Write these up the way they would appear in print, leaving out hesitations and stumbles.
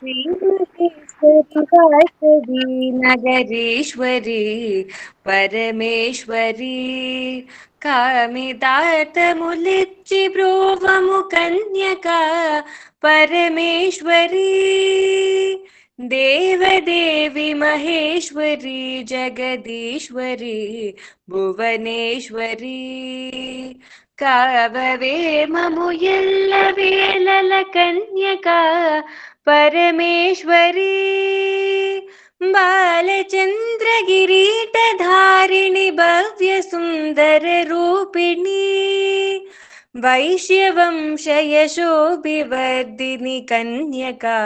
श्रीमहेश्वरि वासवी नगरेश्वरी परमेश्वरी कामितार्थमुलिच्चि ब्रूवमु कन्यका परमेश्वरी देवदेवी महेश्वरी जगदीश्वरी भुवनेश्वरी काववे ममु एल्ल वेलल कन्यका परमेश्वरी बालचन्द्रगिरीटधारिणि भव्यसुन्दररूपिणी वैश्यवंशयशोभिवर्धिनि कन्यका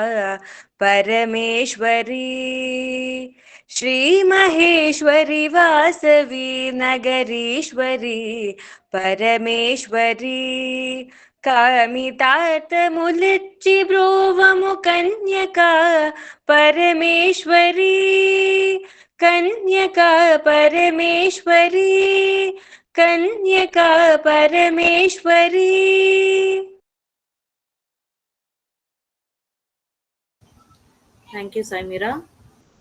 परमेश्वरी श्रीमहेश्वरि वासवी नगरीश्वरी परमेश्वरी कामितार्थमुलिच्चि ब्रूवमु Kanyaka Parameshwari Kanyaka Parameshwari Kanyaka Parameshwari. Thank you, Saimira.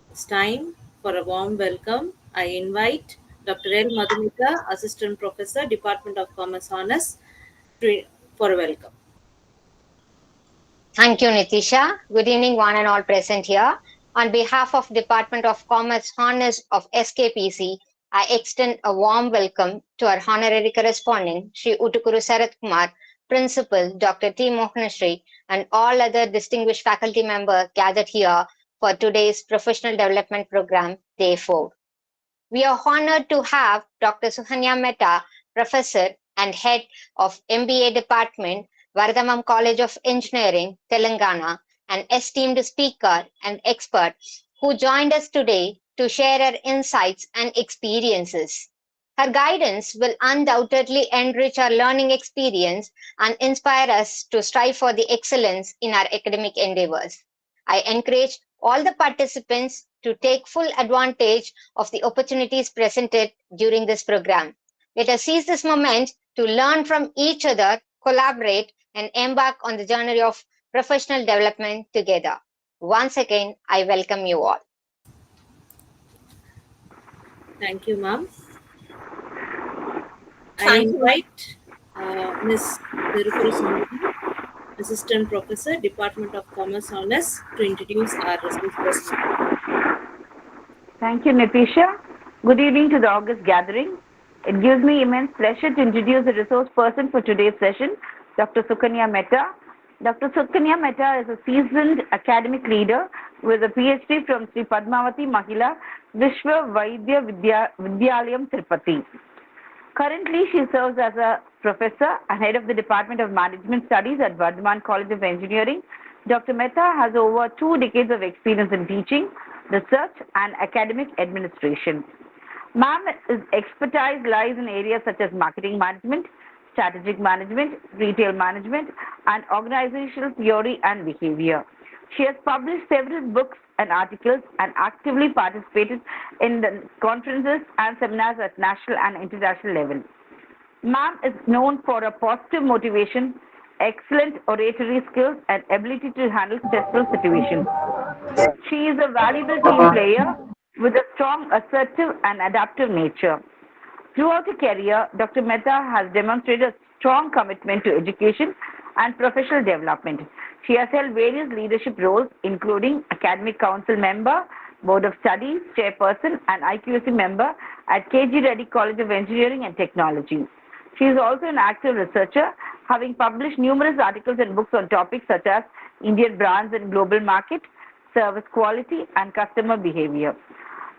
It's time for a warm welcome. I invite Dr. L. Madhumita, Assistant Professor, Department of Commerce Honors, for a welcome. Thank you, Nitisha. Good evening, one and all present here. On behalf of Department of Commerce Honors of SKPC, I extend a warm welcome to our honorary correspondent, Sri Utukuru Sarath Kumar, Principal Dr. T. Mohanashri, and all other distinguished faculty members gathered here for today's Professional Development Program, Day 4. We are honored to have Dr. Sukanya Mehta, Professor and Head of MBA Department, Vardhamam College of Engineering, Telangana, an esteemed speaker and expert who joined us today to share her insights and experiences. Her guidance will undoubtedly enrich our learning experience and inspire us to strive for the excellence in our academic endeavors. I encourage all the participants to take full advantage of the opportunities presented during this program. Let us seize this moment to learn from each other, collaborate, and embark on the journey of professional development together. Once again, I welcome you all. Thank you, ma'am. I invite Ms. Tirupuri Sundari, Assistant Professor, Department of Commerce Honors, to introduce our resource person. Thank you, Nitisha. Good evening to the August gathering. It gives me immense pleasure to introduce the resource person for today's session, Dr. Sukanya Mehta. Dr. Sukanya Mehta is a seasoned academic leader with a PhD from Sri Padmavati Mahila Vishwa Vaidya Vidyalayam Tirupati. Currently, she serves as a professor and head of the Department of Management Studies at Vardhaman College of Engineering. Dr. Mehta has over 2 decades of experience in teaching, research, and academic administration. Ma'am's expertise lies in areas such as marketing management, strategic management, retail management, and organizational theory and behavior. She has published several books and articles and actively participated in the conferences and seminars at national and international level. Ma'am is known for her positive motivation, excellent oratory skills, and ability to handle stressful situations. She is a valuable team player with a strong assertive and adaptive nature. Throughout her career, Dr. Mehta has demonstrated a strong commitment to education and professional development. She has held various leadership roles, including Academic Council member, Board of Studies, Chairperson, and IQAC member at KG Reddy College of Engineering and Technology. She is also an active researcher, having published numerous articles and books on topics such as Indian brands and global market, service quality, and customer behavior.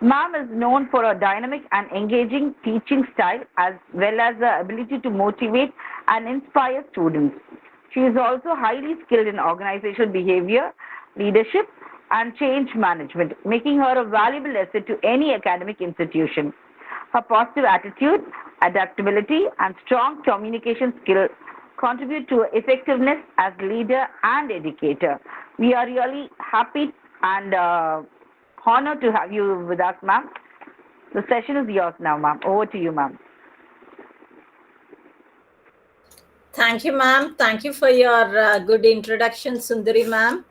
Ma'am is known for her dynamic and engaging teaching style as well as the ability to motivate and inspire students. She is also highly skilled in organizational behavior, leadership, and change management, making her a valuable asset to any academic institution. Her positive attitude, adaptability, and strong communication skill contribute to her effectiveness as leader and educator. We are really happy and honored to have you with us, ma'am. The session is yours now, ma'am. Over to you, ma'am. Thank you, ma'am. Thank you for your good introduction, Sundari, ma'am.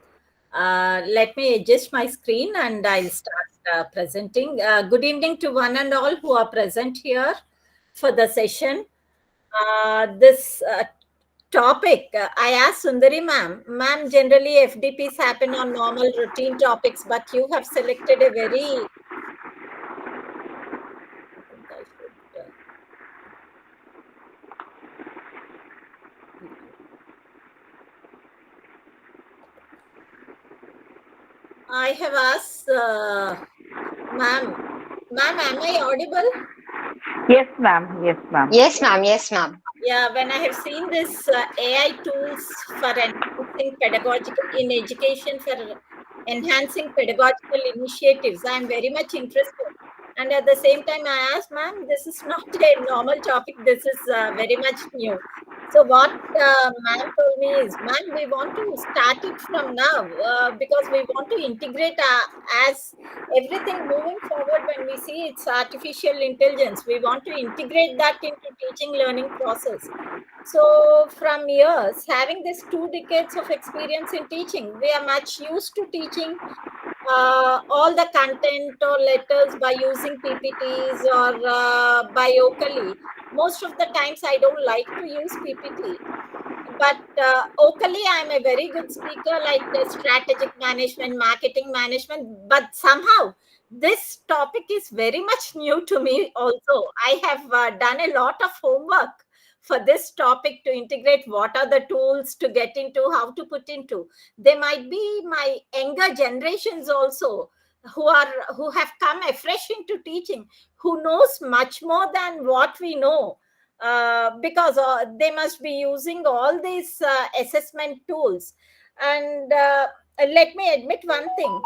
Let me adjust my screen and I'll start presenting. Good evening to one and all who are present here for the session. This topic, I asked Sundari ma'am, generally FDPs happen on normal routine topics, but you have selected a very, I think I should, I have asked ma'am, am I audible? Yes, ma'am. Yes, ma'am. Yes, ma'am. Yes, ma'am. Yeah, when I have seen this AI tools for enhancing pedagogical in education for enhancing pedagogical initiatives, I am very much interested. And at the same time, I asked, ma'am, this is not a normal topic. This is very much new. So what ma'am told me is, ma'am, we want to start it from now because we want to integrate as everything moving forward. When we see it's artificial intelligence, we want to integrate that into teaching learning process. So from years having this 2 decades of experience in teaching, we are much used to teaching all the content or letters by using PPTs or by vocally. Most of the times I don't like to use PPT, but vocally I'm a very good speaker, like strategic management, marketing management, but somehow this topic is very much new to me also. I have done a lot of homework for this topic to integrate what are the tools to get into, how to put into. They might be my younger generations also who have come afresh into teaching, who knows much more than what we know, because they must be using all these assessment tools. And let me admit one thing,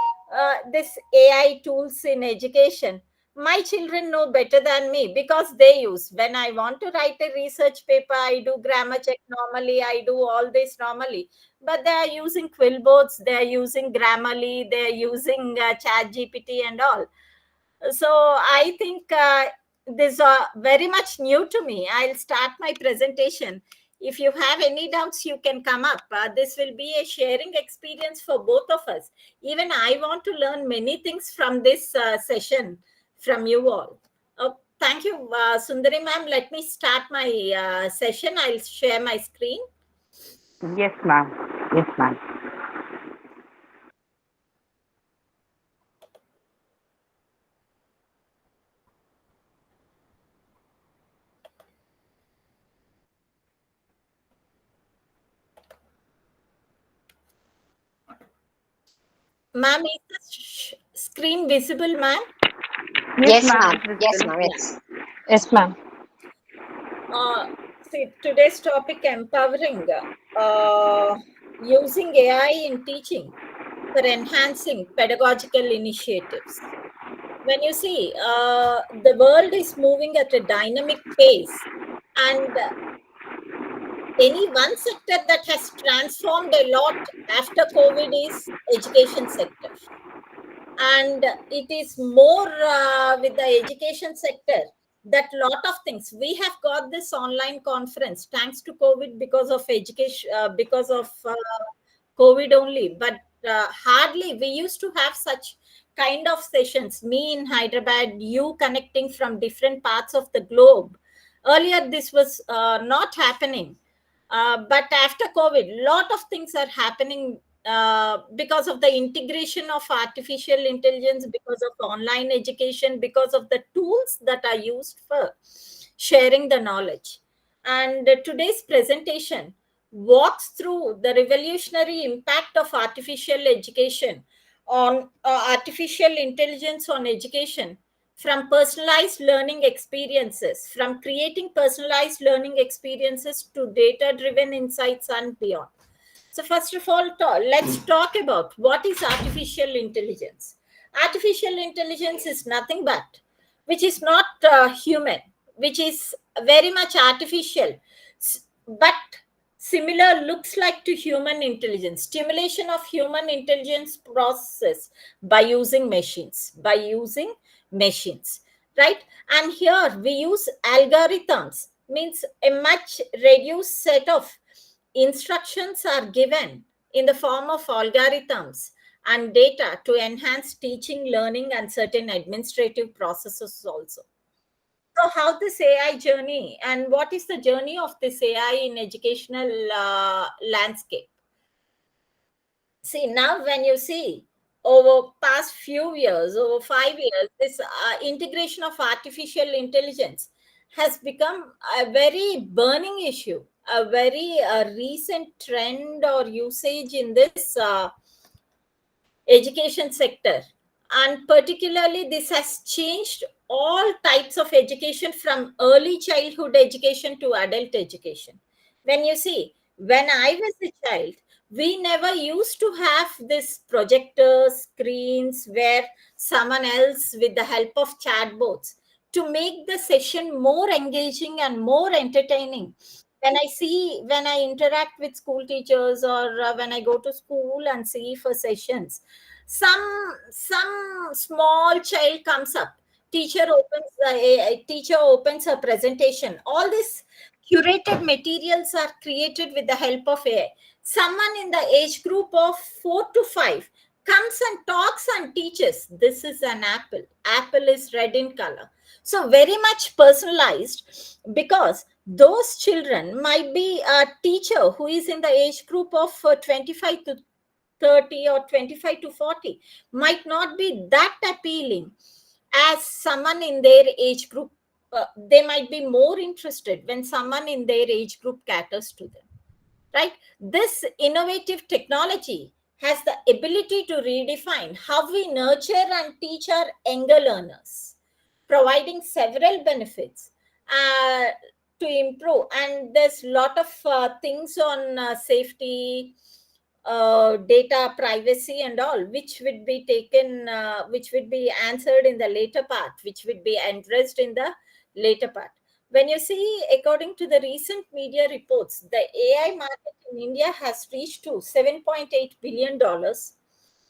this AI tools in education, my children know better than me because they use. When I want to write a research paper, I do grammar check normally, I do all this normally, but they are using Quillboards, they are using Grammarly, they are using Chat GPT and all. So I think this very much new to me. I'll start my presentation. If you have any doubts, you can come up. This will be a sharing experience for both of us. Even I want to learn many things from this session from you all. Thank you, Sundari ma'am. Let me start my session. I'll share my screen. Yes, ma'am. Yes, ma'am. Ma'am, is the screen visible, ma'am? Yes, ma'am. ma'am. It's Yes, visible. ma'am. Yes. Yes, ma'am. See, today's topic, empowering using AI in teaching for enhancing pedagogical initiatives. When you see, the world is moving at a dynamic pace, and any one sector that has transformed a lot after COVID is education sector. And it is more with the education sector that lot of things. We have got this online conference thanks to COVID, because of education, because of COVID only, but hardly we used to have such kind of sessions, me in Hyderabad, you connecting from different parts of the globe. Earlier this was not happening, but after COVID, lot of things are happening because of the integration of artificial intelligence, because of online education, because of the tools that are used for sharing the knowledge. And today's presentation walks through the revolutionary impact of artificial education on artificial intelligence on education, from personalized learning experiences, from creating personalized learning experiences to data driven insights and beyond. So, first of all, let's talk about what is artificial intelligence. Artificial intelligence is nothing but which is not human, which is very much artificial, but similar looks like to human intelligence, stimulation of human intelligence process by using machines, right? And here we use algorithms, means a much reduced set of instructions are given in the form of algorithms, and data to enhance teaching, learning, and certain administrative processes also. So, how this AI journey and what is the journey of this AI in educational landscape? See, now when you see over past few years, over 5 years, this integration of artificial intelligence has become a very burning issue, a very recent trend or usage in this education sector. And particularly this has changed all types of education from early childhood education to adult education. When you see, when I was a child, we never used to have this projector screens where someone else with the help of chatbots to make the session more engaging and more entertaining. When I interact with school teachers, or when I go to school and see for sessions, some small child comes up, teacher opens a presentation, all these curated materials are created with the help of AI. Someone in the age group of 4 to 5 comes and talks and teaches, this is an apple, apple is red in color. So very much personalized, because those children might be a teacher who is in the age group of 25 to 30 or 25 to 40 might not be that appealing as someone in their age group. They might be more interested when someone in their age group caters to them, right? This innovative technology has the ability to redefine how we nurture and teach our younger learners, providing several benefits uh, to improve. And there's a lot of things on safety, data privacy and all, which would be taken, which would be answered in the later part, which would be addressed in the later part. When you see, according to the recent media reports, the AI market in India has reached to $7.8 billion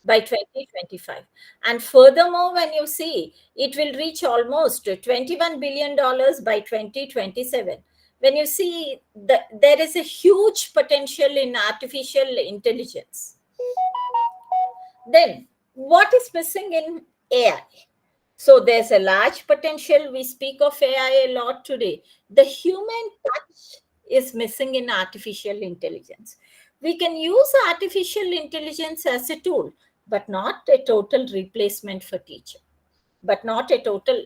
by 2025. And furthermore, when you see, it will reach almost $21 billion by 2027. When you see, there is a huge potential in artificial intelligence. Then, what is missing in AI? So there's a large potential. We speak of AI a lot today. The human touch is missing in artificial intelligence. We can use artificial intelligence as a tool, but not a total replacement for teacher, but not a total.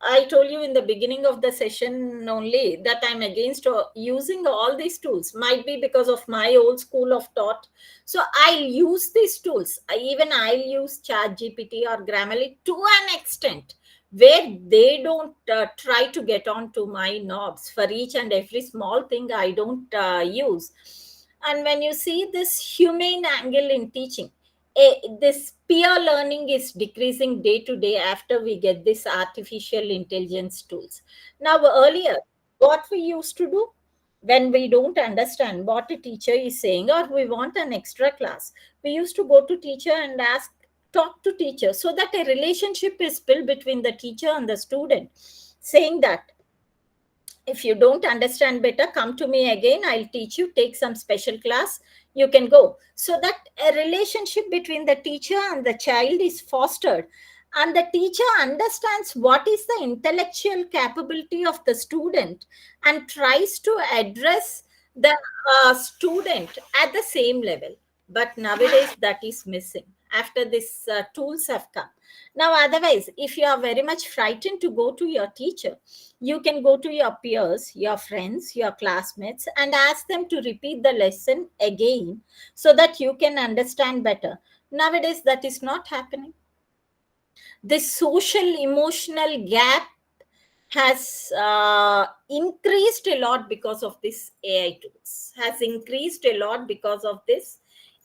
I told you in the beginning of the session only that I'm against using all these tools. Might be because of my old school of thought. So I'll use these tools. I'll use ChatGPT or Grammarly to an extent where they don't try to get on to my knobs. For each and every small thing, I don't use. And when you see this humane angle in teaching, this peer learning is decreasing day to day after we get this artificial intelligence tools. Now, earlier, what we used to do when we don't understand what a teacher is saying, or we want an extra class, we used to go to teacher and talk to teacher, so that a relationship is built between the teacher and the student, saying that if you don't understand better, come to me again, I'll teach you, take some special class, you can go. So that a relationship between the teacher and the child is fostered, and the teacher understands what is the intellectual capability of the student and tries to address the student at the same level. But nowadays that is missing after these tools have come. Now, otherwise, if you are very much frightened to go to your teacher, you can go to your peers, your friends, your classmates, and ask them to repeat the lesson again so that you can understand better. Nowadays, that is not happening. This social emotional gap has increased a lot because of this AI tools, has increased a lot because of this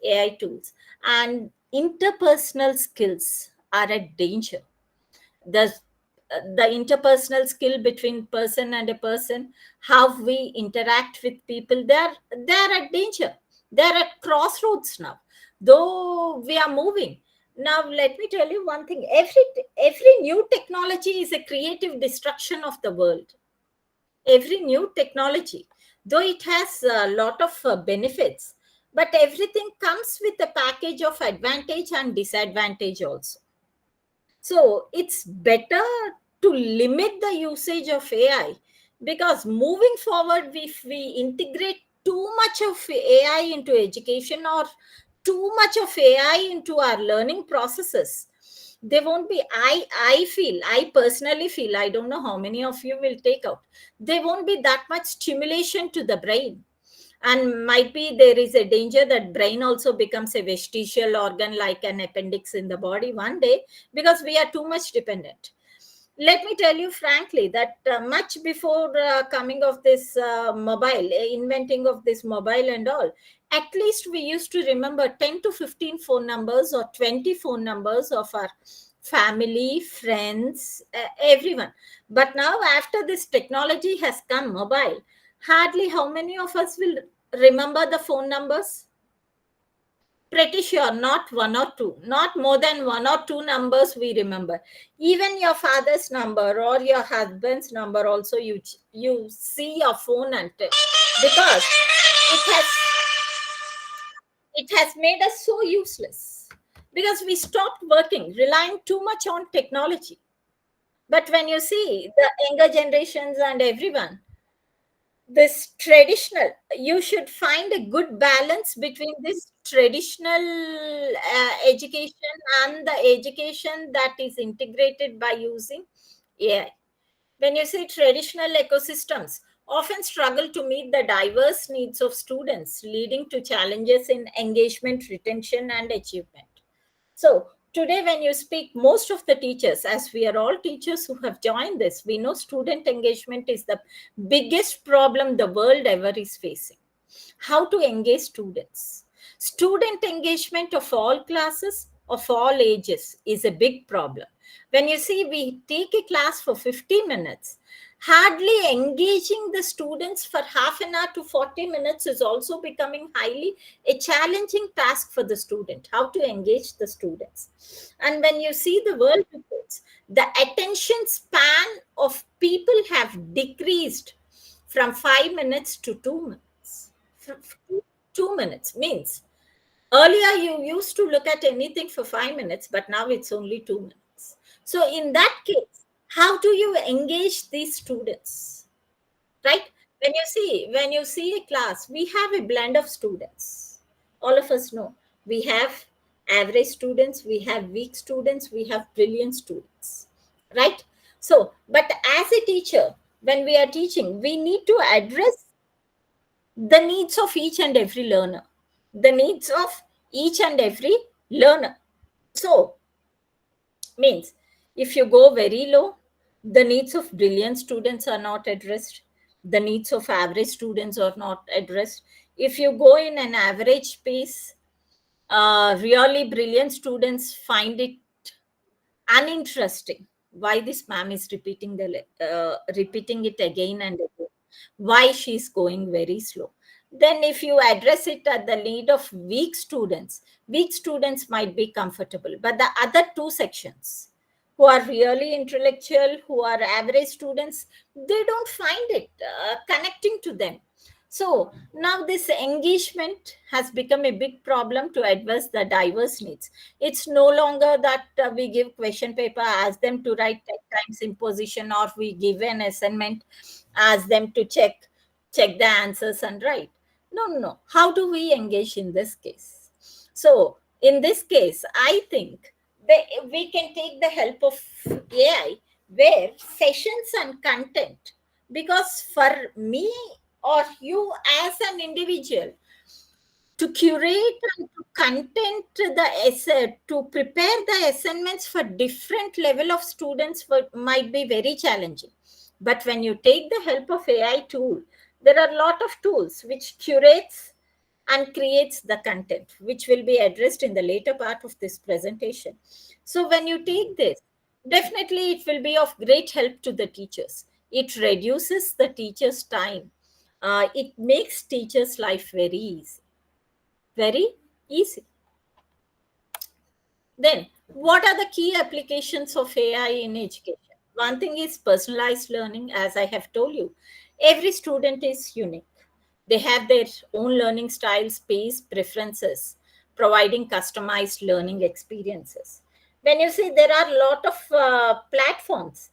AI tools. And interpersonal skills are a danger. The interpersonal skill between person and a person, how we interact with people, they're at danger, they're at crossroads now, though we are moving. Now let me tell you one thing, every new technology is a creative destruction of the world. Every new technology, though it has a lot of benefits, but everything comes with a package of advantage and disadvantage also. So it's better to limit the usage of AI, because moving forward, if we integrate too much of AI into education, or too much of AI into our learning processes, they won't be, I personally feel, I don't know how many of you will take out, there won't be that much stimulation to the brain. And might be there is a danger that brain also becomes a vestigial organ, like an appendix in the body one day, because we are too much dependent. Let me tell you frankly that much before coming of this mobile, inventing of this mobile and all, at least we used to remember 10 to 15 phone numbers or 20 phone numbers of our family, friends, everyone. But now, after this technology has come, mobile, hardly how many of us will remember the phone numbers? Pretty sure not one or two, not more than one or two numbers we remember. Even your father's number or your husband's number also, you see your phone and because it has it has made us so useless, because we stopped working, relying too much on technology. But when you see the younger generations and everyone, this traditional, you should find a good balance between this traditional education and the education that is integrated by using AI. When you see traditional ecosystems often struggle to meet the diverse needs of students, leading to challenges in engagement, retention, and achievement. So, today, when you speak, most of the teachers, as we are all teachers who have joined this, we know student engagement is the biggest problem the world ever is facing. How to engage students? Student engagement of all classes, of all ages, is a big problem. When you see, we take a class for 50 minutes, hardly engaging the students for half an hour to 40 minutes is also becoming highly a challenging task for the student. How to engage the students? And when you see the world reports, the attention span of people have decreased from 5 minutes to 2 minutes. 2 minutes means earlier you used to look at anything for 5 minutes, but now it's only 2 minutes. So, in that case, how do you engage these students? Right? When you see a class, we have a blend of students. All of us know we have average students, we have weak students, we have brilliant students. Right? So, but as a teacher, when we are teaching, we need to address the needs of each and every learner, the needs of each and every learner. So, means if you go very low, the needs of brilliant students are not addressed, the needs of average students are not addressed. If you go in an average pace, really brilliant students find it uninteresting. Why this ma'am is repeating it again and again? Why she's going very slow? Then, if you address it at the need of weak students might be comfortable. But the other two sections, who are really intellectual, who are average students, they don't find it connecting to them. So now this engagement has become a big problem to address the diverse needs. It's no longer that we give question paper, ask them to write 10 times imposition, or we give an assignment, ask them to check the answers and write. No, no, no. How do we engage in this case? So in this case, I think we can take the help of AI, where sessions and content, because for me or you as an individual, to curate and to content the essay, to prepare the assignments for different level of students might be very challenging. But when you take the help of AI tool, there are a lot of tools which curates and creates the content, which will be addressed in the later part of this presentation. So when you take this, definitely it will be of great help to the teachers. It reduces the teacher's time. It makes teachers' life very easy. Very easy. Then, what are the key applications of AI in education? One thing is personalized learning, as I have told you. Every student is unique. They have their own learning styles, pace, preferences, providing customized learning experiences. When you see, there are a lot of platforms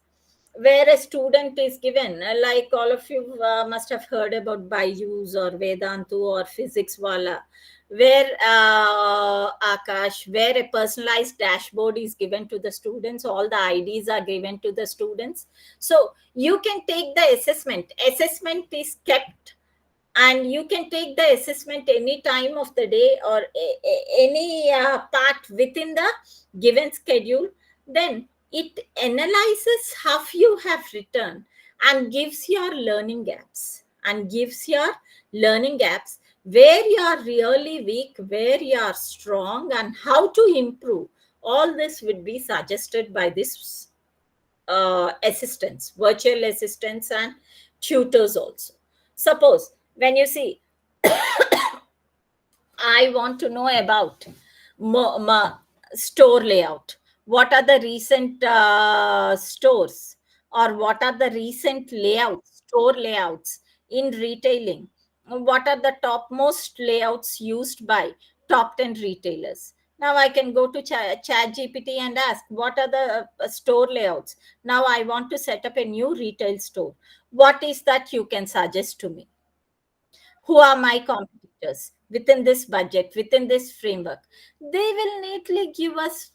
where a student is given, like all of you must have heard about Byju's or Vedantu or Physics Wala, where Akash, where a personalized dashboard is given to the students, all the IDs are given to the students. So you can take the assessment. Assessment is kept, and you can take the assessment any time of the day or any part within the given schedule. Then it analyzes how you have written and gives your learning gaps, where you are really weak, where you are strong, and how to improve. All this would be suggested by this assistants, virtual assistants, and tutors also. Suppose when you see, I want to know about store layout. What are the recent stores, or what are the recent layouts, store layouts in retailing? What are the topmost layouts used by top 10 retailers? Now I can go to Chat GPT and ask, what are the store layouts? Now I want to set up a new retail store. What is that you can suggest to me? Who are my competitors within this budget, within this framework? They will neatly give us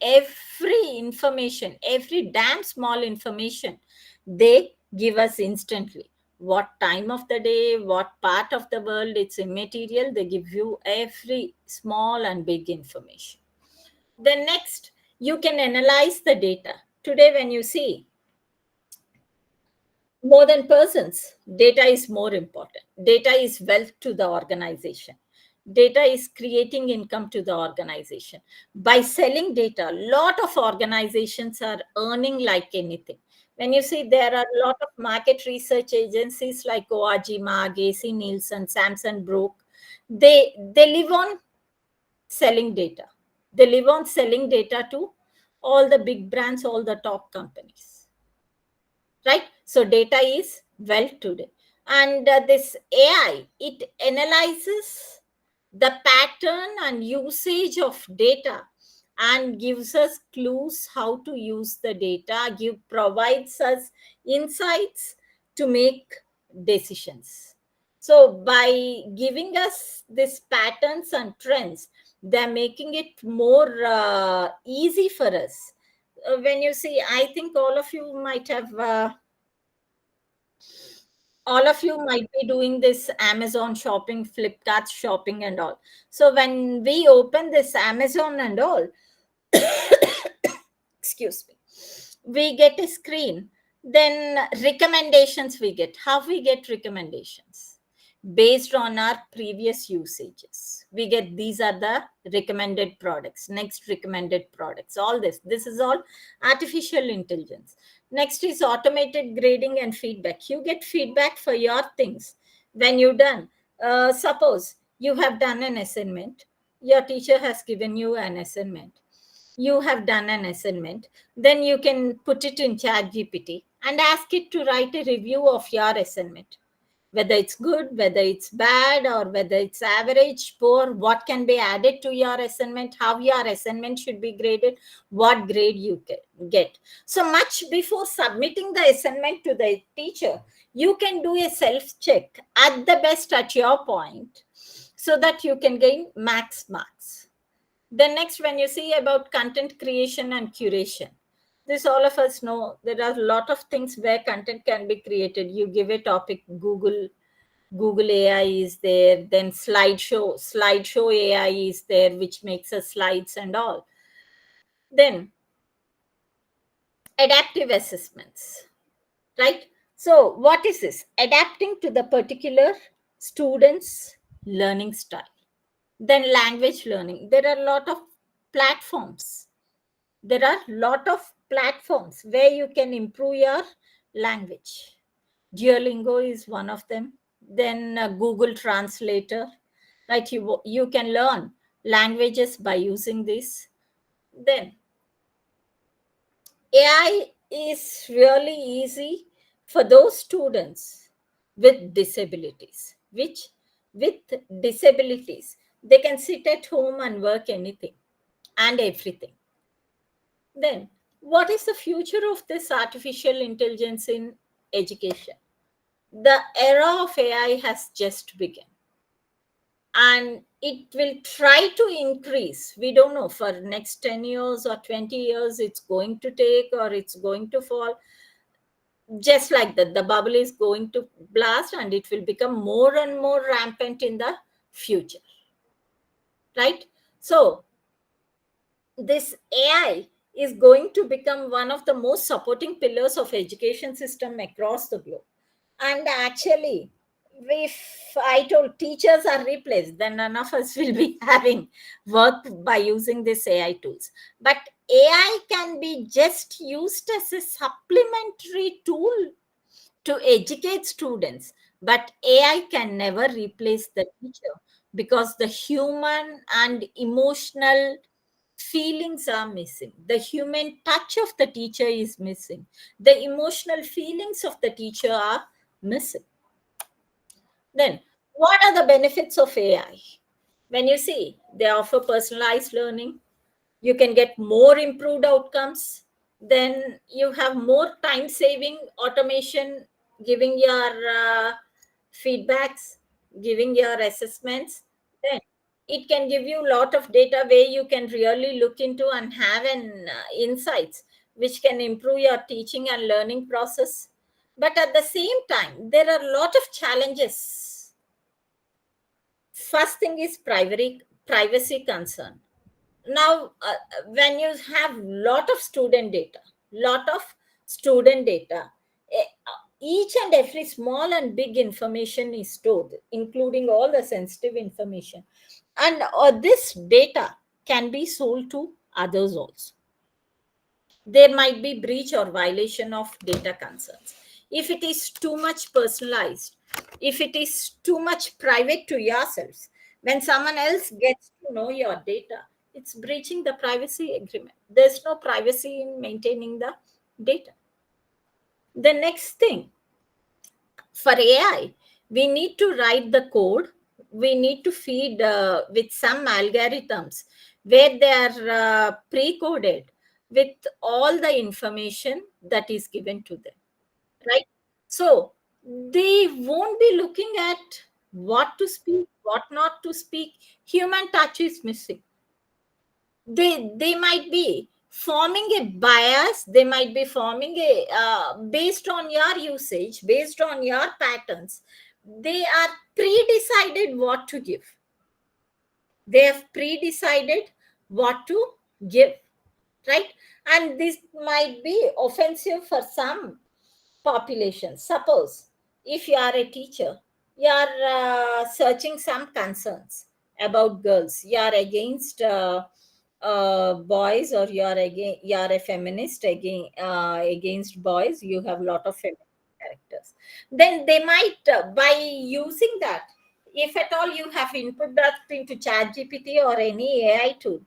every information, every damn small information. They give us instantly. What time of the day, what part of the world, it's immaterial. They give you every small and big information. Then next, you can analyze the data. Today, when you see, more than persons, data is more important. Data is wealth to the organization. Data is creating income to the organization. By selling data, a lot of organizations are earning like anything. When you see, there are a lot of market research agencies like ORG, Mag, AC Nielsen, Samson Brook. They live on selling data. They live on selling data to all the big brands, all the top companies, right? So data is well today. And this AI, it analyzes the pattern and usage of data and gives us clues how to use the data, provides us insights to make decisions. So by giving us these patterns and trends, they're making it more easy for us. When you see, I think all of you might be doing this Amazon shopping, Flipkart shopping, and all. So when we open this Amazon and all, excuse me, we get a screen. Then recommendations we get. How we get recommendations? Based on our previous usages. We get, these are the recommended products, next recommended products, all this is all artificial intelligence. Next is automated grading and feedback. You get feedback for your things when you're done. Suppose you have done an assignment, your teacher has given you an assignment, you have done an assignment, then you can put it in Chat GPT and ask it to write a review of your assignment, whether it's good, whether it's bad, or whether it's average, poor, what can be added to your assignment, how your assignment should be graded, what grade you get. So much before submitting the assignment to the teacher, you can do a self check at the best at your point so that you can gain max marks. Then next, when you see about content creation and curation, this all of us know there are a lot of things where content can be created. You give a topic, Google AI is there, then slideshow AI is there, which makes us slides and all. Then adaptive assessments, right? So what is this? Adapting to the particular student's learning style. Then language learning. There are a lot of platforms. There are a lot of platforms where you can improve your language. Duolingo is one of them. Then Google Translator, right? You can learn languages by using this. Then AI is really easy for those students with disabilities, they can sit at home and work anything and everything. Then, what is the future of this artificial intelligence in education? The era of AI has just begun, and it will try to increase. We don't know for next 10 years or 20 years it's going to take, or it's going to fall. Just like that, the bubble is going to blast and it will become more and more rampant in the future, right? So this AI is going to become one of the most supporting pillars of education system across the globe. And actually, if I told teachers are replaced, then none of us will be having work by using this AI tools. But AI can be just used as a supplementary tool to educate students. But AI can never replace the teacher, because the human and emotional feelings are missing. The human touch of the teacher is missing. The emotional feelings of the teacher are missing. Then, what are the benefits of AI? When you see, they offer personalized learning, you can get more improved outcomes, then you have more time saving automation, giving your feedbacks, giving your assessments. Then it can give you a lot of data where you can really look into and have an insights which can improve your teaching and learning process. But at the same time, there are a lot of challenges. First thing is privacy concern. Now, when you have lot of student data, each and every small and big information is stored, including all the sensitive information, and this data can be sold to others also. There might be breach or violation of data concerns. If it is too much personalized, if it is too much private to yourselves, when someone else gets to know your data, it's breaching the privacy agreement. There's no privacy in maintaining the data. The next thing, for AI, we need to write the code. We need to feed with some algorithms where they are pre-coded with all the information that is given to them, right? So they won't be looking at what to speak, what not to speak. Human touch is missing. They might be forming a bias, they might be forming a based on your usage, based on your patterns. They are pre-decided what to give. They have pre-decided what to give, right? And this might be offensive for some population. Suppose if you are a teacher, you are searching some concerns about girls, you are against boys, or you are a feminist against boys, you have a lot of feminist characters, then they might by using that, if at all you have input that into chat gpt or any AI tool,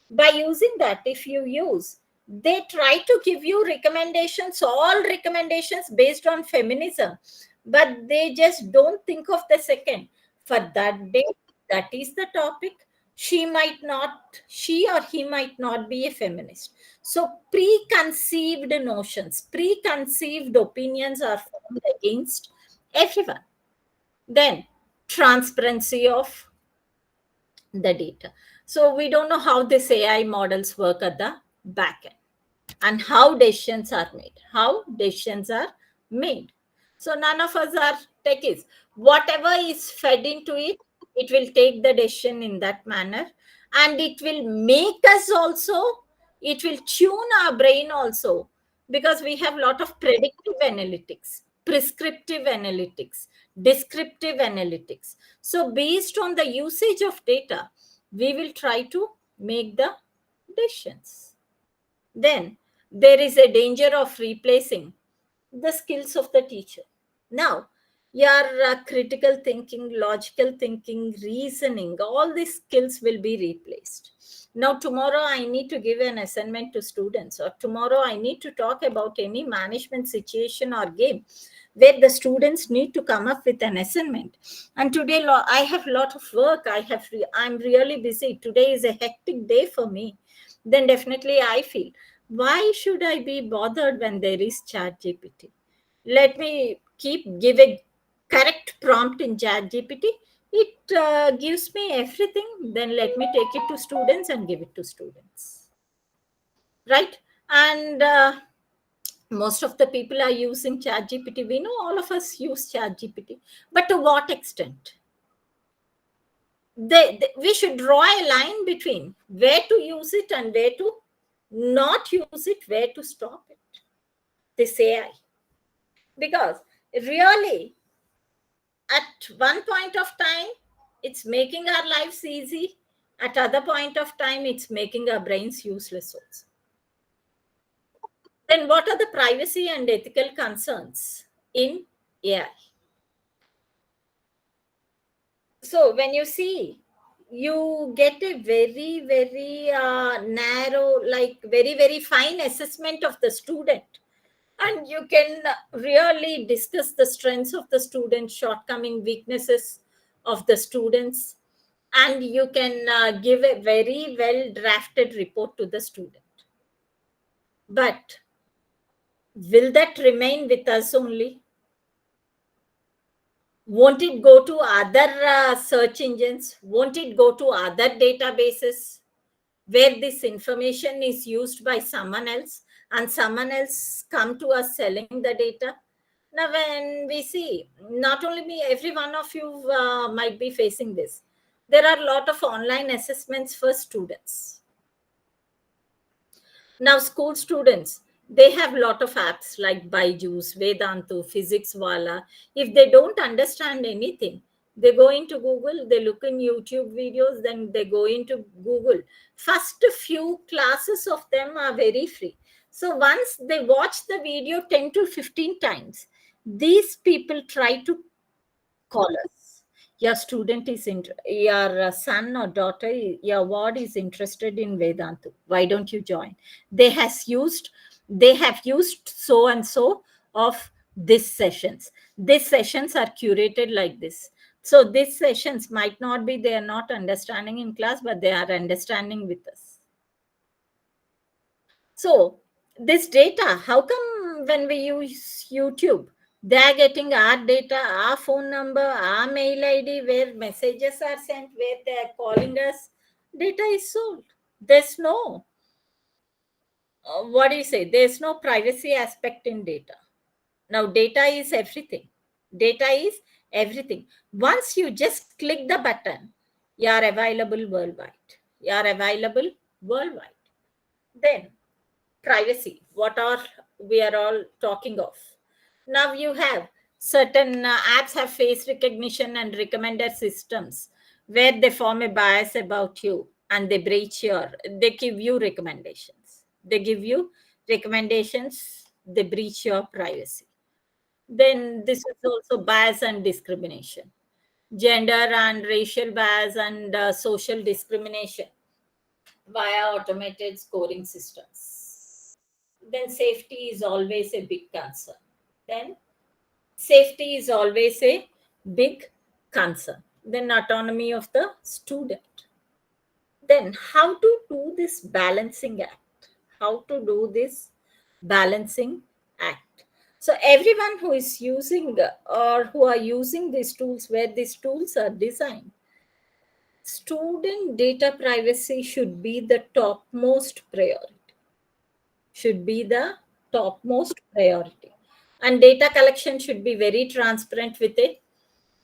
by using that, if you use, they try to give you recommendations, all recommendations based on feminism, but they just don't think of the second. For that day, that is the topic, she or he might not be a feminist. So preconceived notions, preconceived opinions are formed against everyone. Then transparency of the data. So we don't know how this AI models work at the back end, and how decisions are made. How decisions are made. So none of us are techies. Whatever is fed into it, it will take the decision in that manner, and it will make us also. It will tune our brain also, because we have a lot of predictive analytics, prescriptive analytics, descriptive analytics. So based on the usage of data, we will try to make the decisions. Then there is a danger of replacing the skills of the teacher. Now, your critical thinking, logical thinking, reasoning, all these skills will be replaced. Now, tomorrow I need to give an assignment to students, or tomorrow I need to talk about any management situation or game. where the students need to come up with an assignment. And today I have a lot of work. I'm really busy. Today is a hectic day for me. Then definitely I feel, why should I be bothered when there is ChatGPT? Let me give a correct prompt in ChatGPT. It gives me everything. Then let me take it to students and give it to students. Right? And most of the people are using ChatGPT. We know all of us use ChatGPT, but to what extent? We should draw a line between where to use it and where to not use it, where to stop it. This AI, because really, at one point of time, it's making our lives easy. At other point of time, it's making our brains useless also. Then what are the privacy and ethical concerns in AI? So when you see, you get a very, very narrow, like very, very fine assessment of the student. And you can really discuss the strengths of the student, shortcoming, weaknesses of the students. And you can give a very well drafted report to the student. But will that remain with us only? Won't it go to other search engines? Won't it go to other databases where this information is used by someone else, and someone else come to us selling the data? Now, when we see, not only me, every one of you might be facing this. There are a lot of online assessments for students. Now, school students, they have a lot of apps like Byju's, Vedantu, Physics Wala. If they don't understand anything, they go into Google, they look in YouTube videos, then they go into Google. First few classes of them are very free. So once they watch the video 10 to 15 times, these people try to call us. Your student is your son or daughter, your ward is interested in Vedantu. Why don't you join? They has used, they have used so and so of these sessions. These sessions are curated like this. So these sessions might not be, they are not understanding in class, but they are understanding with us. So this data, how come when we use YouTube, they are getting our data, our phone number, our mail ID, where messages are sent, where they are calling us? Data is sold. There's no, what do you say? There's no privacy aspect in data. Now, data is everything. Data is everything. Once you just click the button, you are available worldwide. You are available worldwide. Then privacy, what are we are all talking of? Now you have certain apps have face recognition and recommender systems where they form a bias about you, and they give you recommendations, they breach your privacy. Then this is also bias and discrimination, gender and racial bias, and social discrimination via automated scoring systems. Then safety is always a big concern. Then safety is always a big concern. Then autonomy of the student. Then how to do this balancing act? How to do this balancing act? So everyone who is using or who are using these tools, where these tools are designed, student data privacy should be the topmost priority. Should be the topmost priority. And data collection should be very transparent with a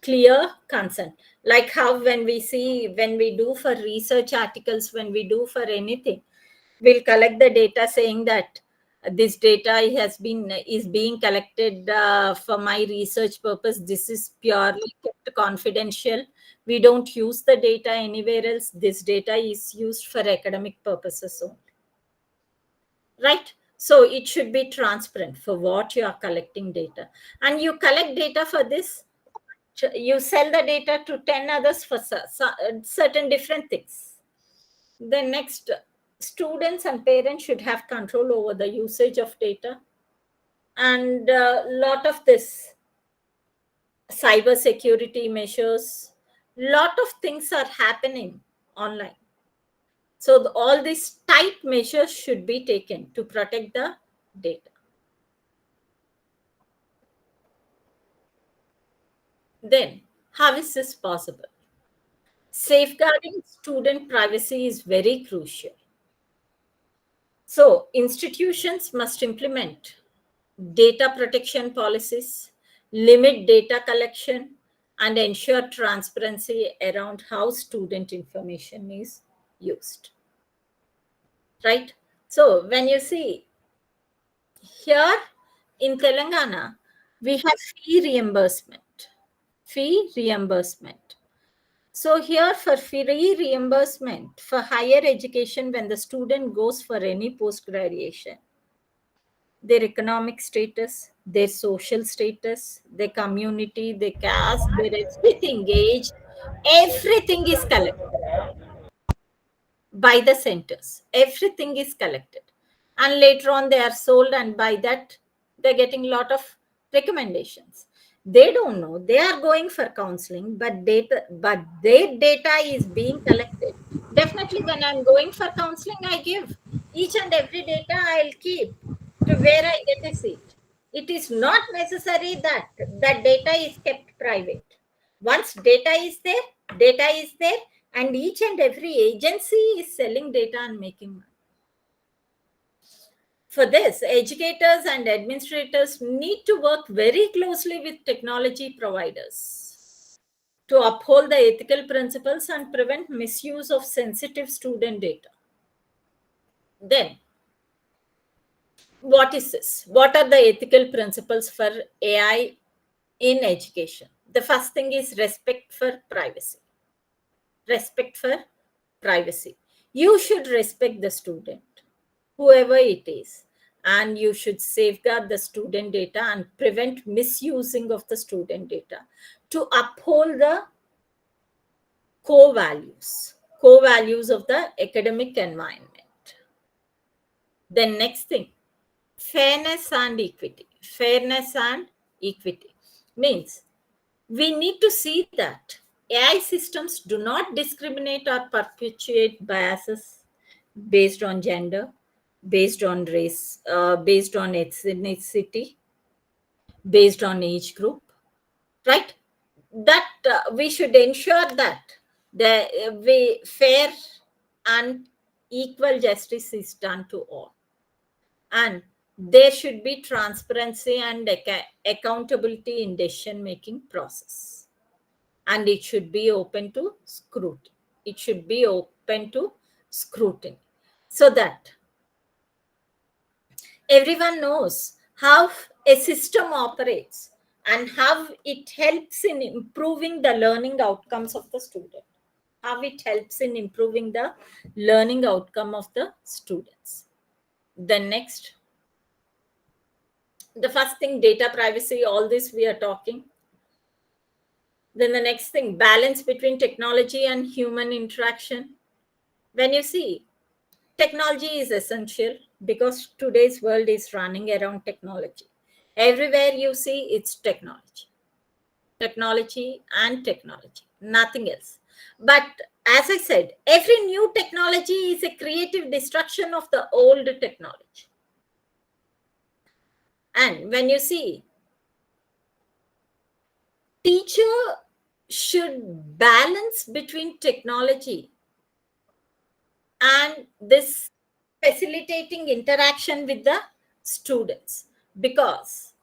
clear consent. Like how when we do for research articles, when we do for anything, we'll collect the data saying that this data is being collected for my research purpose. This is purely kept confidential. We don't use the data anywhere else. This data is used for academic purposes only. Right? So it should be transparent for what you are collecting data. And you collect data for this, you sell the data to 10 others for certain different things. The next, students and parents should have control over the usage of data. And a lot of this, cyber security measures. Lot of things are happening online. So all these tight measures should be taken to protect the data. Then, how is this possible? Safeguarding student privacy is very crucial. So, institutions must implement data protection policies, limit data collection, and ensure transparency around how student information is used. Right? So, when you see here in Telangana, we have fee reimbursement. Fee reimbursement. So here for fee reimbursement for higher education, when the student goes for any post graduation, their economic status, their social status, their community, their caste, their everything, age, everything is collected by the centers. Everything is collected. And later on they are sold, and by that they're getting a lot of recommendations. They don't know. They are going for counseling, but their data is being collected. Definitely when I'm going for counseling, I give each and every data I'll keep to where I get a seat. It is not necessary that that data is kept private. Once data is there, and each and every agency is selling data and making money. For this, educators and administrators need to work very closely with technology providers to uphold the ethical principles and prevent misuse of sensitive student data. Then, what is this? What are the ethical principles for AI in education? The first thing is respect for privacy. Respect for privacy. You should respect the student, whoever it is, and you should safeguard the student data and prevent misusing of the student data to uphold the core values of the academic environment. Then next thing, fairness and equity. Fairness and equity means we need to see that AI systems do not discriminate or perpetuate biases based on gender, based on race, based on ethnicity, based on age group, right? That we should ensure that the fair and equal justice is done to all, and there should be transparency and accountability in decision making process, and it should be open to scrutiny. It should be open to scrutiny so that everyone knows how a system operates and how it helps in improving the learning outcomes of the student, how it helps in improving the learning outcome of the students. The next, the first thing, data privacy, all this we are talking. Then the next thing, balance between technology and human interaction. When you see, technology is essential because today's world is running around technology. Everywhere you see, it's technology. Technology and technology, nothing else. But as I said, every new technology is a creative destruction of the old technology. And when you see, teacher should balance between technology and this facilitating interaction with the students, because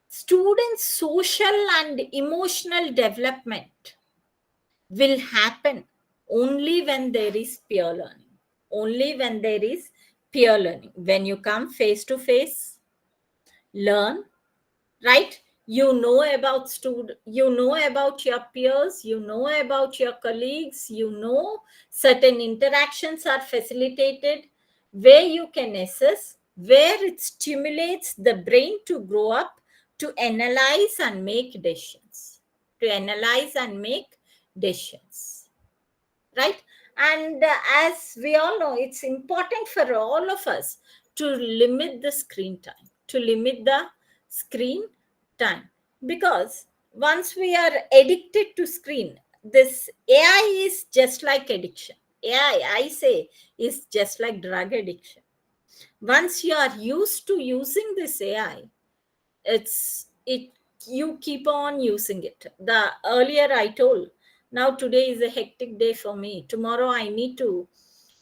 students' social and emotional development will happen only when there is peer learning. Only when there is peer learning. When you come face to face, learn, right? You know about you know about your peers, you know about your colleagues, you know certain interactions are facilitated where you can assess, where it stimulates the brain to grow up, to analyze and make decisions. To analyze and make decisions, right? And as we all know, it's important for all of us to limit the screen time, to limit the screen time, because once we are addicted to screen, this AI is just like addiction. AI, I say, is just like drug addiction. Once you are used to using this AI, it you keep on using it. The earlier I told, now today is a hectic day for me. Tomorrow I need to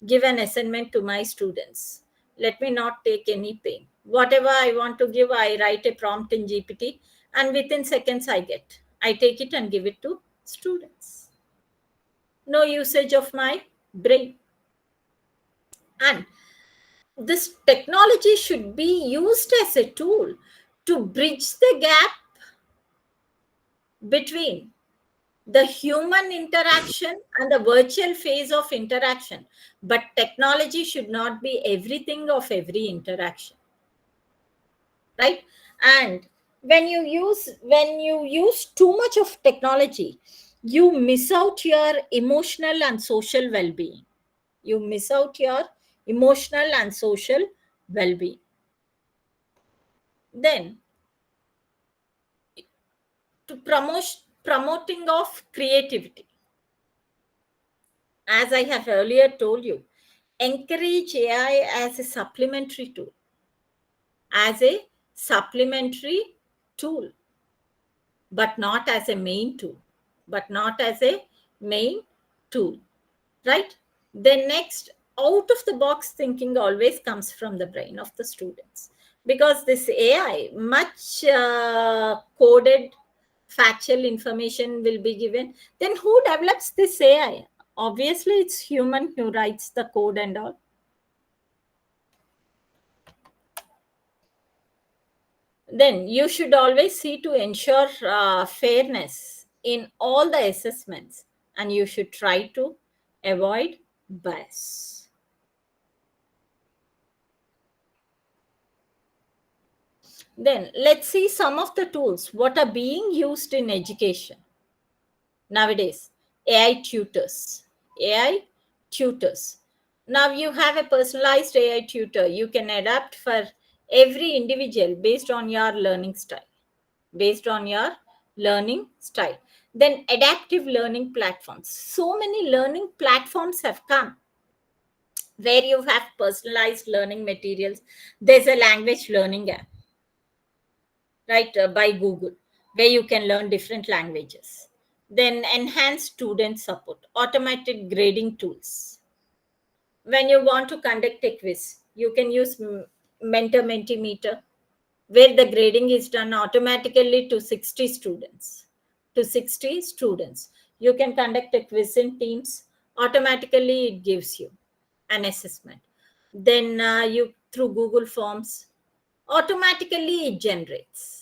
give an assignment to my students. Let me not take any pain. Whatever I want to give, I write a prompt in GPT, and within seconds I get. I take it and give it to students. No usage of my brain. And this technology should be used as a tool to bridge the gap between the human interaction and the virtual phase of interaction. But technology should not be everything of every interaction, right? And when you use too much of technology, you miss out your emotional and social well-being. You miss out your emotional and social well-being. Then, to promoting of creativity, as I have earlier told you, encourage AI as a supplementary tool, as a supplementary tool, but not as a main tool, but not as a main tool, right? Then next, out of the box thinking always comes from the brain of the students, because this AI, much coded factual information will be given. Then who develops this AI? Obviously, it's human who writes the code and all. Then you should always see to ensure fairness in all the assessments, and you should try to avoid bias. Then let's see some of the tools what are being used in education nowadays. AI tutors. AI tutors. Now you have a personalized AI tutor. You can adapt for every individual based on your learning style. Based on your learning style. Then adaptive learning platforms. So many learning platforms have come where you have personalized learning materials. There's a language learning app, right, by Google, where you can learn different languages. Then enhanced student support, automated grading tools. When you want to conduct a quiz, you can use mentor mentimeter, where the grading is done automatically to 60 students. To 60 students. You can conduct a quiz in Teams, automatically it gives you an assessment. Then you through Google Forms, automatically it generates.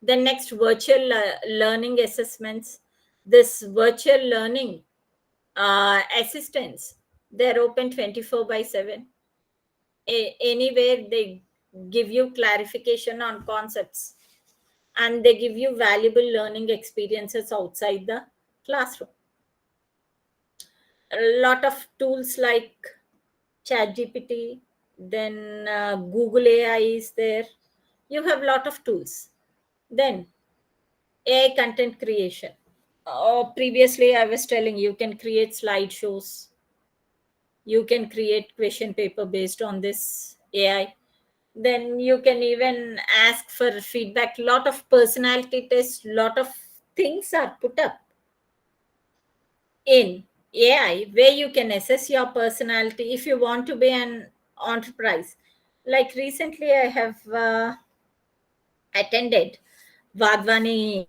The next, virtual learning assessments. This virtual learning assistants, they're open 24/7. Anywhere they give you clarification on concepts, and they give you valuable learning experiences outside the classroom. A lot of tools like ChatGPT, then Google AI is there. You have a lot of tools. Then AI content creation. Previously, I was telling you can create slideshows. You can create question paper based on this AI. Then you can even ask for feedback. Lot of personality tests, lot of things are put up in AI where you can assess your personality if you want to be an enterprise. Like recently, I have attended Vadvani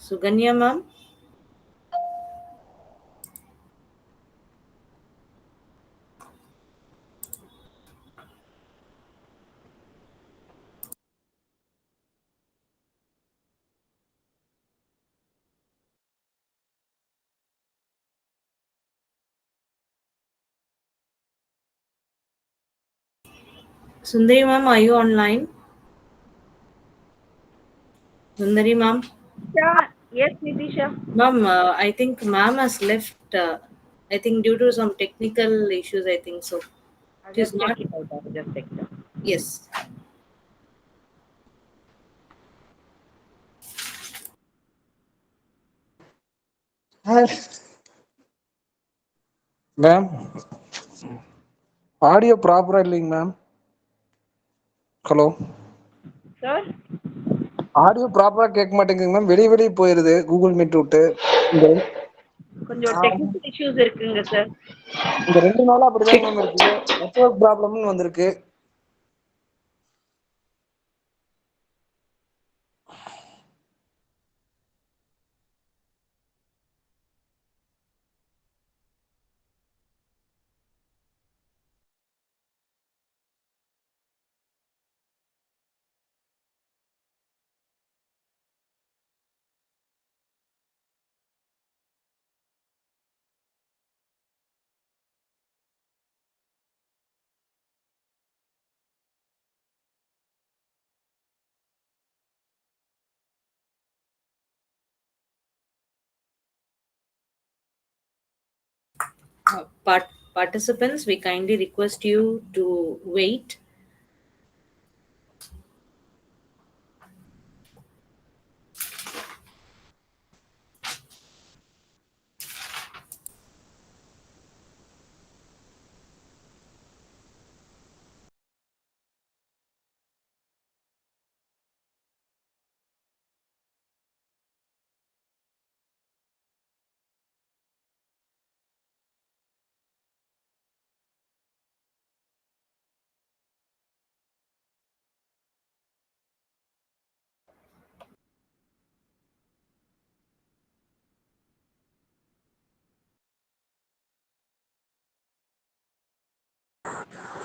Suganya ma'am. Sundari ma'am, are you online? Sundari ma'am. Yes, Nitisha. Ma'am, I think ma'am has left. I think due to some technical issues, I think so. I'll She's just check not. it out. I'll just check it out. Yes. Ma'am audio ப்ராப்பரா இல்லைங்க ma'am. Hello, Sir? Audio ப்ராப்பரா கேட்க மாட்டேங்குது ma'am. வெளியே வெளியே போயிருது Google meet விட்டு. இந்த கொஞ்சம் டெக்னிக்கல் இஷ்யூஸ் இருக்குங்க சார். இந்த 2 நாளா அப்படிதான் மேம் இருக்கு. நெட்வொர்க் ப்ராப்ளம்னு வந்திருக்கு. Participants, we kindly request you to wait.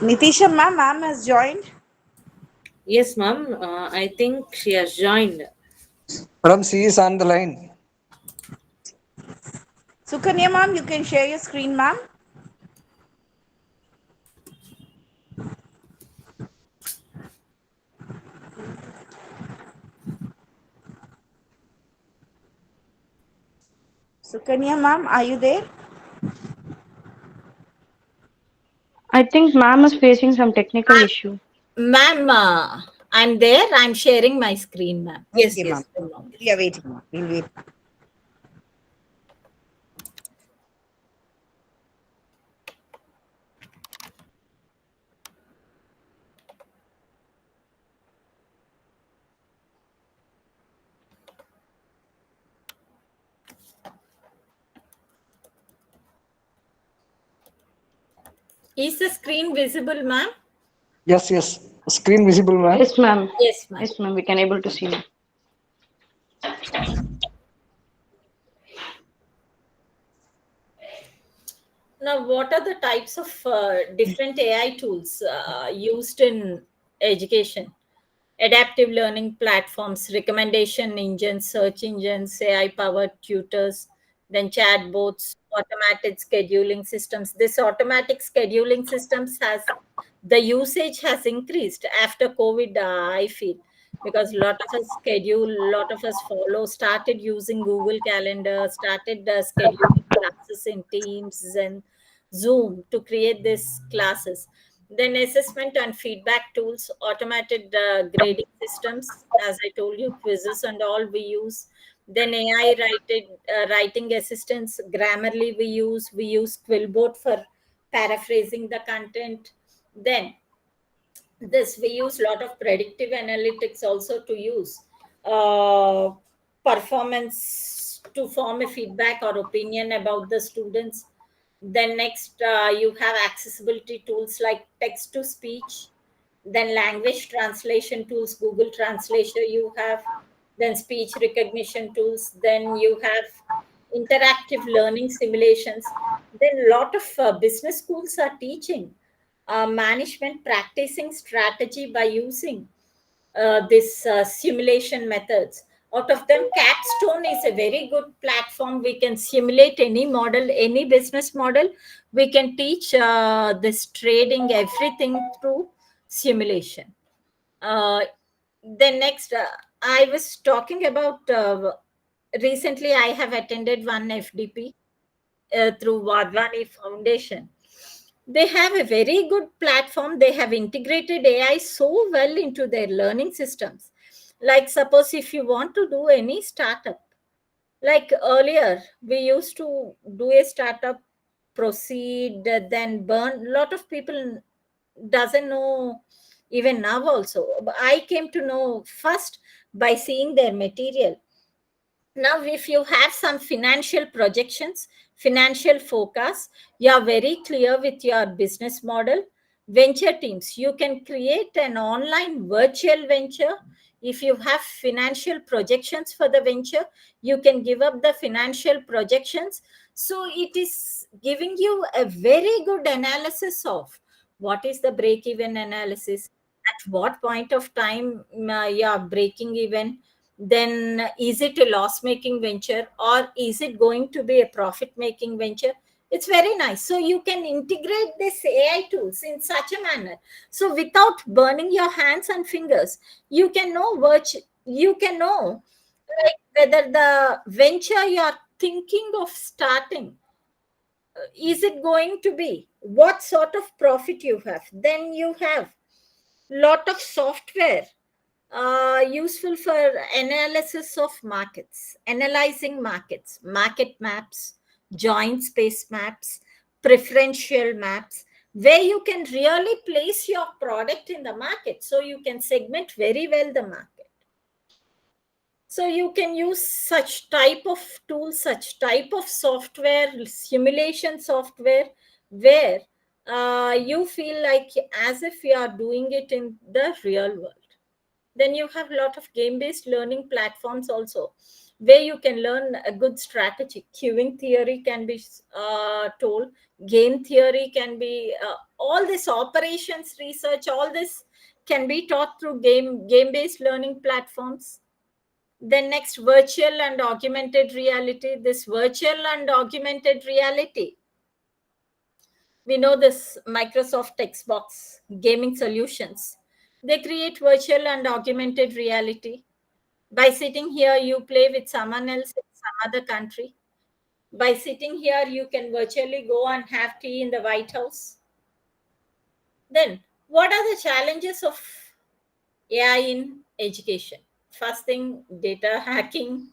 Nitisha ma'am has joined. Yes, ma'am. I think she has joined. Madam, C is on the line. Sukanya ma'am, you can share your screen, ma'am. Sukanya ma'am, are you there? I think ma'am is facing some technical issue. Ma'am, I'm there. I'm sharing my screen, ma'am. Yes, Okay, yes. ma'am. We are waiting, ma'am. We'll wait. Is the screen visible, ma'am? Yes yes, screen visible ma'am. Yes, ma'am. Yes, ma'am. Yes, ma'am. We can able to see. Now, what are the types of different AI tools used in education? Adaptive learning platforms, recommendation engines, search engines, AI powered tutors, then chatbots, automated scheduling systems. This automatic scheduling systems has the usage has increased after COVID, I feel, because a lot of us schedule, a lot of us follow, started using Google Calendar, started scheduling classes in Teams and Zoom to create these classes. Then assessment and feedback tools, automated grading systems, as I told you, quizzes and all we use. Then AI writing assistants, Grammarly we use Quillbot for paraphrasing the content. Then this we use a lot of predictive analytics also to use uh, performance to form a feedback or opinion about the students. Then next, you have accessibility tools like text to speech, then language translation tools, Google Translator you have, then speech recognition tools, then you have interactive learning simulations. Then a lot of business schools are teaching management practicing strategy by using this simulation methods. Out of them, Capstone is a very good platform. We can simulate any model, any business model. We can teach this trading, everything through simulation. uh, then next, I was talking about recently I have attended one FDP through Wadhwani Foundation. They have a very good platform. They have integrated AI so well into their learning systems. Like, suppose if you want to do any startup, like earlier, we used to do a startup, proceed, then burn. A lot of people doesn't know even now also. I came to know first by seeing their material. Now, if you have some financial projections, financial forecast, you are very clear with your business model. Venture teams, you can create an online virtual venture. If you have financial projections for the venture, you can give up the financial projections. So it is giving you a very good analysis of what is the break even analysis, at what point of time you are breaking even, then is it a loss making venture or is it going to be a profit making venture. It's very nice. So you can integrate this AI tools in such a manner, so without burning your hands and fingers, you can know you can know, like, whether the venture you are thinking of starting, is it going to be, what sort of profit you have. Then you have lot of software useful for analysis of markets, analyzing markets, market maps, joint space maps, preferential maps, where you can really place your product in the market. So you can segment very well the market. So you can use such type of tools, such type of software, simulation software, where you feel like as if you are doing it in the real world. Then you have a lot of game based learning platforms also, where you can learn a good strategy. Queuing theory can be told, game theory can be, all this operations research, all this can be taught through game based learning platforms. Then next, virtual and augmented reality. This virtual and augmented reality, we know this Microsoft Xbox gaming solutions, they create virtual and augmented reality. By sitting here, you play with someone else in some other country. By sitting here, you can virtually go and have tea in the White House. Then, what are the challenges of AI in education? First thing, data hacking,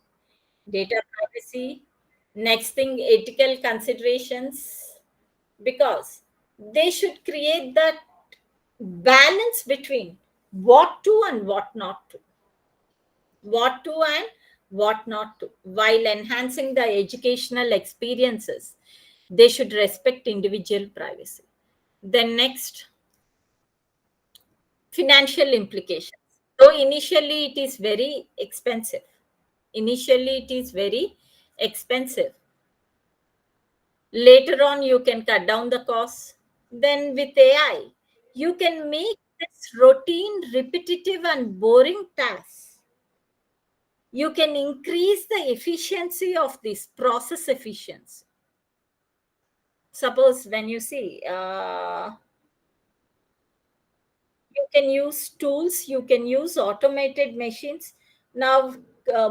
data privacy. Next thing, ethical considerations, because they should create that balance between what to and what not to, what to and what not to, while enhancing the educational experiences. They should respect individual privacy. Then next, financial implications. So initially it is very expensive. Initially it is very expensive. Later on, you can cut down the costs. Then with AI, you can make this routine, repetitive, and boring tasks. You can increase the efficiency of this process efficiency. Suppose when you see, you can use tools, you can use automated machines. Now,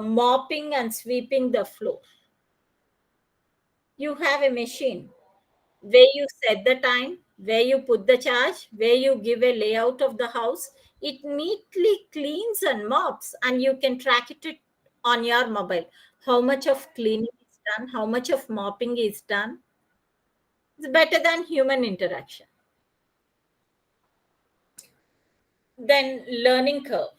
mopping and sweeping the floor. You have a machine where you set the time, where you put the charge, where you give a layout of the house. It neatly cleans and mops, and you can track it on your mobile. How much of cleaning is done, how much of mopping is done. It's better than human interaction. Then learning curve,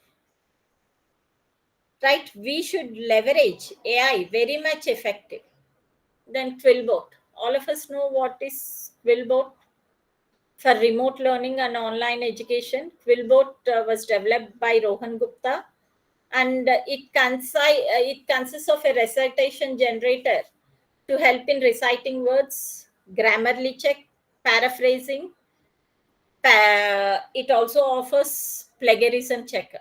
right? We should leverage AI very much effective. Then Quillbot. All of us know what is Quillbot. For remote learning and online education, Quillbot was developed by Rohan Gupta, and it consists of a recitation generator to help in reciting words, grammarly check, paraphrasing. It also offers plagiarism checker.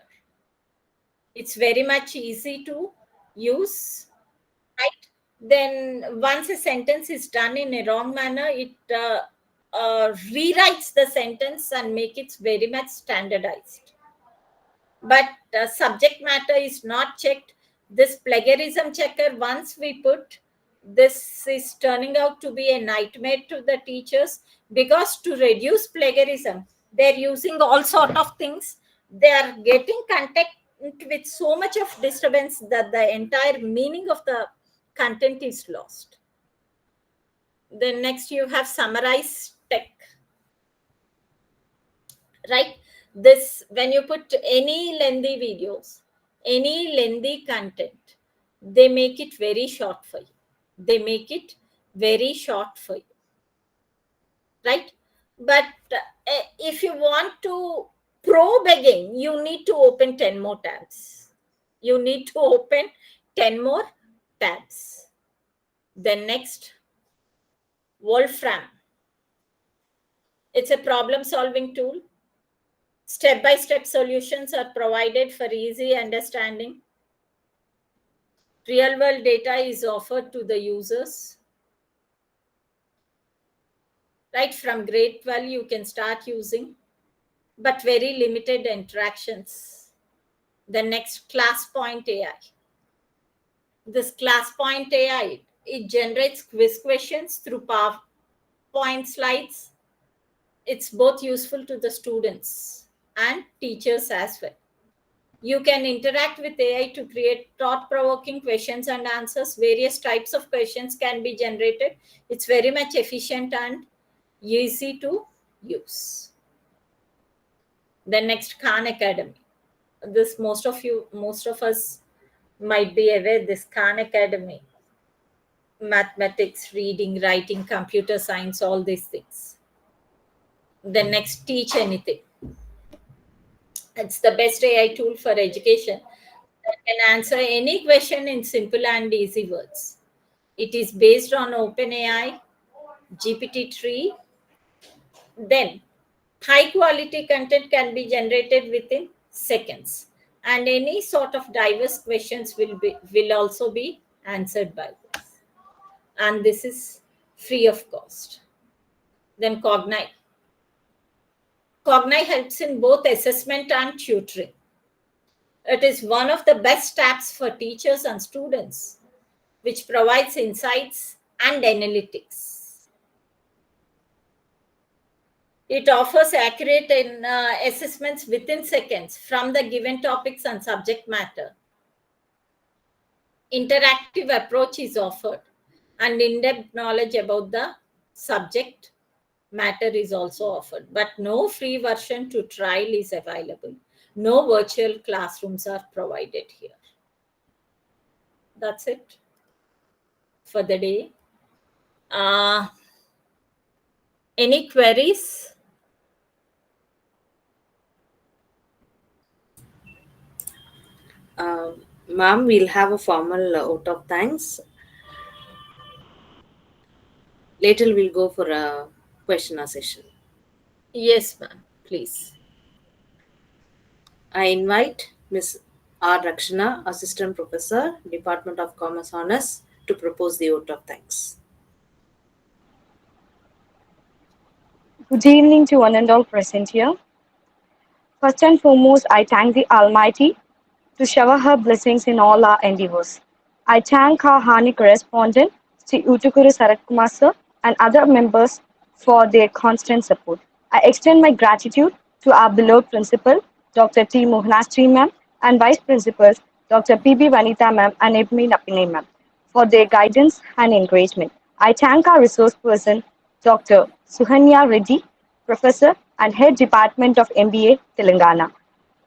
It's very much easy to use, right? Then once a sentence is done in a wrong manner, it rewrites the sentence and make it very much standardized. But subject matter is not checked. This plagiarism checker, once we put, this is turning out to be a nightmare to the teachers, because to reduce plagiarism, they're using all sort of things. They are getting content with so much of disturbance that the entire meaning of the content is lost. Then next you have summarize tech, right? This, when you put any lengthy videos, any lengthy content, they make it very short for you. They make it very short for you, right? But if you want to probe again, you need to open 10 more tabs. You need to open 10 more tabs. Then next, Wolfram. It's a problem solving tool. Step-by-step solutions are provided for easy understanding. Real-world data is offered to the users. Right from grade 12, you can start using, but very limited interactions. The next, Class Point AI. This Class Point AI, it generates quiz questions through PowerPoint slides. It's both useful to the students and teachers as well. You can interact with AI to create thought-provoking questions and answers. Various types of questions can be generated. It's very much efficient and easy to use. The next, Khan Academy. This most of us might be aware, this Khan Academy. Mathematics, reading, writing, computer science, all these things. The next, Teach Anything. It's the best AI tool for education that can answer any question in simple and easy words. It is based on OpenAI, GPT-3. Then, high quality content can be generated within seconds, and any sort of diverse questions will also be answered by this. And this is free of cost. Then Cognite. Cognite helps in both assessment and tutoring. It is one of the best apps for teachers and students, which provides insights and analytics. It offers accurate assessments within seconds from the given topics and subject matter. Interactive approach is offered, and in-depth knowledge about the subject matter is also offered, but no free version to trial is available. No virtual classrooms are provided here. That's it for the day. Any queries? Ma'am, we'll have a formal vote of thanks. Later, we'll go for a questioner session. Yes, ma'am, please. I invite Ms. R. Rakshana, Assistant Professor, Department of Commerce Honors, to propose the vote of thanks. Good evening to one and all present here. First and foremost, I thank the Almighty to shower her blessings in all our endeavors. I thank our Hani correspondent, Sri Utukuru Saratkumar sir, and other members for their constant support. I extend my gratitude to our beloved principal, Dr. T. Mohanastri ma'am, and vice principals, Dr. P.B. Vanitha ma'am and Ebmi Napine ma'am, for their guidance and encouragement. I thank our resource person, Dr. Suhanya Reddy, professor and head department of MBA, Telangana,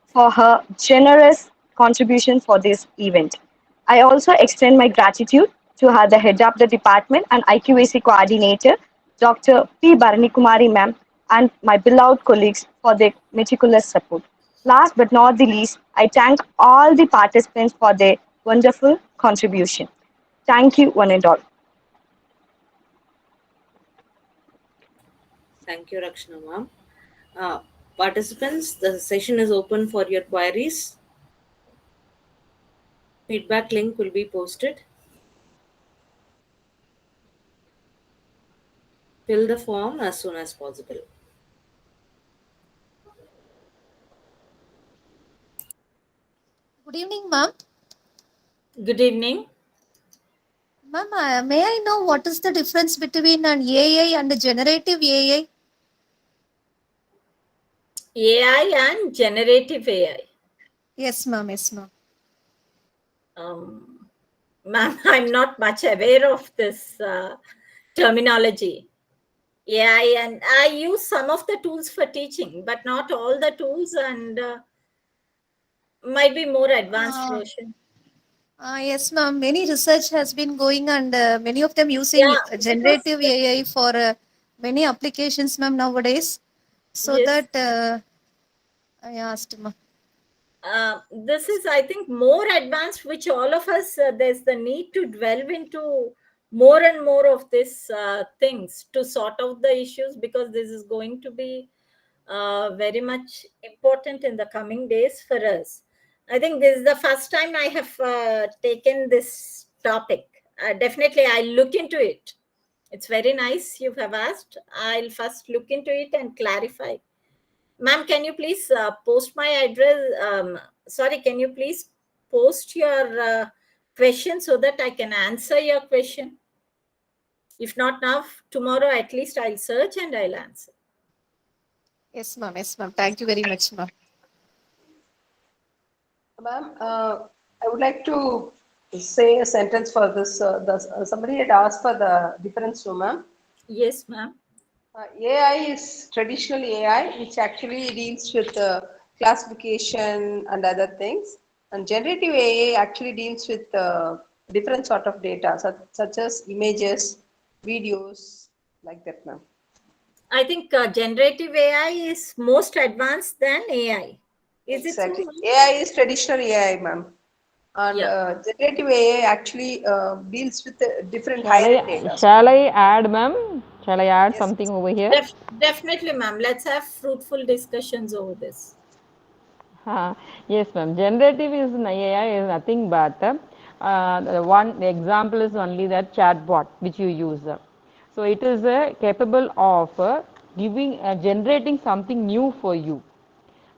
for her generous contribution for this event. I also extend my gratitude to her, the head of the department and IQAC coordinator, Dr. P. Bharani Kumari ma'am, and my beloved colleagues for their meticulous support. Last but not the least, I thank all the participants for their wonderful contribution. Thank you, one and all. Thank you, Rakshana ma'am. Uh, Participants, the session is open for your queries. Feedback link will be posted. Fill the form as soon as possible. Good evening, ma'am. Good evening. Ma'am, may I know what is the difference between an AI and a generative AI? AI and generative AI. Yes, ma'am. Yes, ma'am. Ma'am, I'm not much aware of this terminology. AI, and I use some of the tools for teaching, but not all the tools, and might be more advanced Uh, version. yes, ma'am. Many research has been going, and many of them using Yeah, because generative AI for many applications, ma'am, nowadays. So yes, that I asked, ma'am. this is, I think, more advanced, which all of us, there's the need to delve into more and more of these things to sort out the issues, because this is going to be very much important in the coming days for us. I think this is the first time I have taken this topic. Definitely, I'll look into it. It's very nice you have asked. I'll first look into it and clarify. Ma'am, can you please post my address? Sorry, can you please post your question so that I can answer your question? If not now, tomorrow at least I'll search and I'll answer. Yes, ma'am. Yes, ma'am. Thank you very much, ma'am. Ma'am, I would like to say a sentence for this. Somebody had asked for the difference, so ma'am. Yes, ma'am. AI is traditional AI, which actually deals with classification and other things. And generative AI actually deals with different sort of data, such as images, videos, like that, ma'am. I think generative AI is most advanced than AI. Is it so, Exactly. ma'am? AI is traditional AI, ma'am. And Yeah. generative AI actually deals with different Shall higher I data. shall I add, ma'am? Shall I add Yes. something over here? Definitely, ma'am. Let's have fruitful discussions over this. Yes, ma'am. Generative is an AI is nothing but the example is only that chatbot which you use. So it is capable of generating something new for you.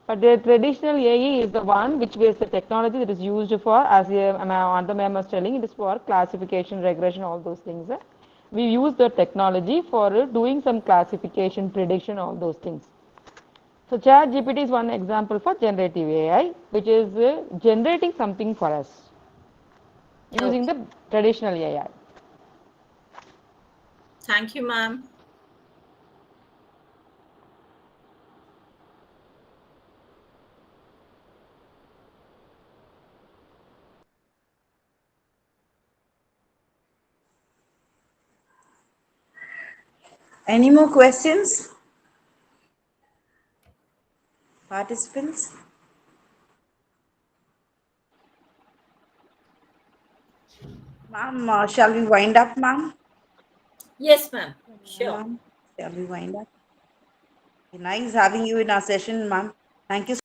But the traditional AI is the one which is the technology that is used for, as Anta ma'am was telling, it is for classification, regression, all those things. We use the technology for doing some classification, prediction, all those things. So ChatGPT is one example for generative AI, which is generating something for us using Okay. the traditional AI. Thank you, ma'am. Any more questions, participants? Ma'am, shall we wind up, ma'am? Yes, ma'am. Yeah, Sure. ma'am. Shall we wind up? Nice having you in our session, ma'am. Thank you